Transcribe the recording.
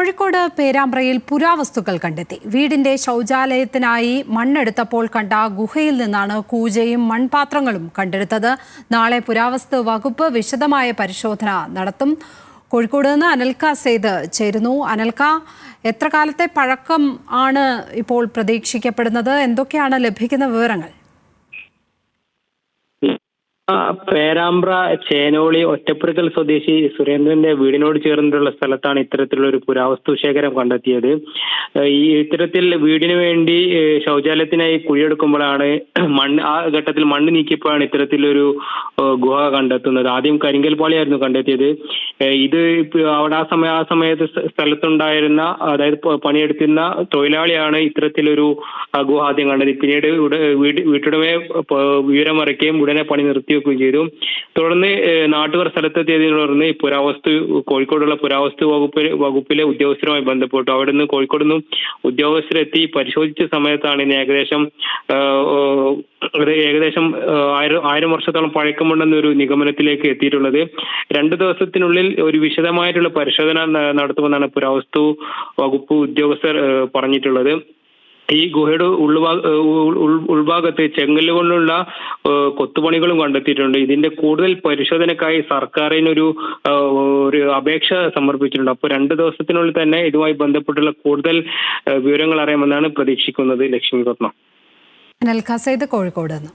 കോഴിക്കോട് പേരാമ്പ്രയിൽ പുരാവസ്തുക്കൾ കണ്ടെത്തി. വീടിന്റെ ശൗചാലയത്തിനായി മണ്ണെടുത്തപ്പോൾ കണ്ട ഗുഹയിൽ നിന്നാണ് കൂജയും മൺപാത്രങ്ങളും കണ്ടെടുത്തത്. നാളെ പുരാവസ്തു വകുപ്പ് വിശദമായ പരിശോധന നടത്തും. കോഴിക്കോട് നിന്ന് അനൽക സെയ്ദ് ചേരുന്നു. അനൽക, എത്ര കാലത്തെ പഴക്കം ആണ് ഇപ്പോൾ പ്രതീക്ഷിക്കപ്പെടുന്നത്? എന്തൊക്കെയാണ് ലഭിക്കുന്ന വിവരങ്ങൾ? പേരാമ്പ്ര ചേനോളി ഒറ്റപ്പുറക്കൽ സ്വദേശി സുരേന്ദ്രന്റെ വീടിനോട് ചേർന്നിട്ടുള്ള സ്ഥലത്താണ് ഇത്തരത്തിലുള്ള ഒരു പുരാവസ്തു ശേഖരം കണ്ടെത്തിയത്. ഇത്തരത്തിൽ വീടിന് വേണ്ടി ശൗചാലയത്തിനായി കുഴിയെടുക്കുമ്പോഴാണ് ആ ഘട്ടത്തിൽ മണ്ണ് നീക്കിയപ്പോഴാണ് ഇത്തരത്തിലൊരു ഗുഹ കണ്ടെത്തുന്നത്. ആദ്യം കരിങ്കൽ പാളിയായിരുന്നു കണ്ടെത്തിയത്. ഇത് അവിടെ ആ സമയത്ത് സ്ഥലത്തുണ്ടായിരുന്ന, അതായത് പണിയെടുത്തിരുന്ന തൊഴിലാളിയാണ് ഇത്തരത്തിലൊരു ഗുഹ ആദ്യം കണ്ടത്. പിന്നീട് വീട്ടുടമയെ വിവരമറിയുകയും ഉടനെ പണി നിർത്തിവെക്കുകയും ചെയ്തു. തുടർന്ന് നാട്ടുകാർ സ്ഥലത്തെത്തിയതിനെ തുടർന്ന് കോഴിക്കോടുള്ള പുരാവസ്തു വകുപ്പിലെ ഉദ്യോഗസ്ഥരുമായി ബന്ധപ്പെട്ടു. അവിടെ നിന്ന് കോഴിക്കോട് നിന്നും ഉദ്യോഗസ്ഥരെത്തി പരിശോധിച്ച സമയത്താണ് ഇന്ന് ഏകദേശം 1000 വർഷത്തോളം പഴക്കമുണ്ടെന്നൊരു നിഗമനത്തിലേക്ക് എത്തിയിട്ടുള്ളത്. 2 ദിവസത്തിനുള്ളിൽ ഒരു വിശദമായിട്ടുള്ള പരിശോധന നടത്തുമെന്നാണ് പുരാവസ്തു വകുപ്പ് ഉദ്യോഗസ്ഥർ പറഞ്ഞിട്ടുള്ളത്. ഈ ഗുഹയുടെ ഉൾഭാഗത്ത് ചെങ്കല്ല് കൊണ്ടുള്ള കൊത്തുപണികളും കണ്ടെത്തിയിട്ടുണ്ട്. ഇതിന്റെ കൂടുതൽ പരിശോധനക്കായി സർക്കാരിനൊരു അപേക്ഷ സമർപ്പിച്ചിട്ടുണ്ട്. അപ്പോൾ 2 ദിവസത്തിനുള്ളിൽ തന്നെ ഇതുമായി ബന്ധപ്പെട്ടുള്ള കൂടുതൽ വിവരങ്ങൾ അറിയാമെന്നാണ് പ്രതീക്ഷിക്കുന്നത്. ലക്ഷ്മി പത്മ. അനൽക സെയ്ദ്, കോഴിക്കോട് നിന്ന്.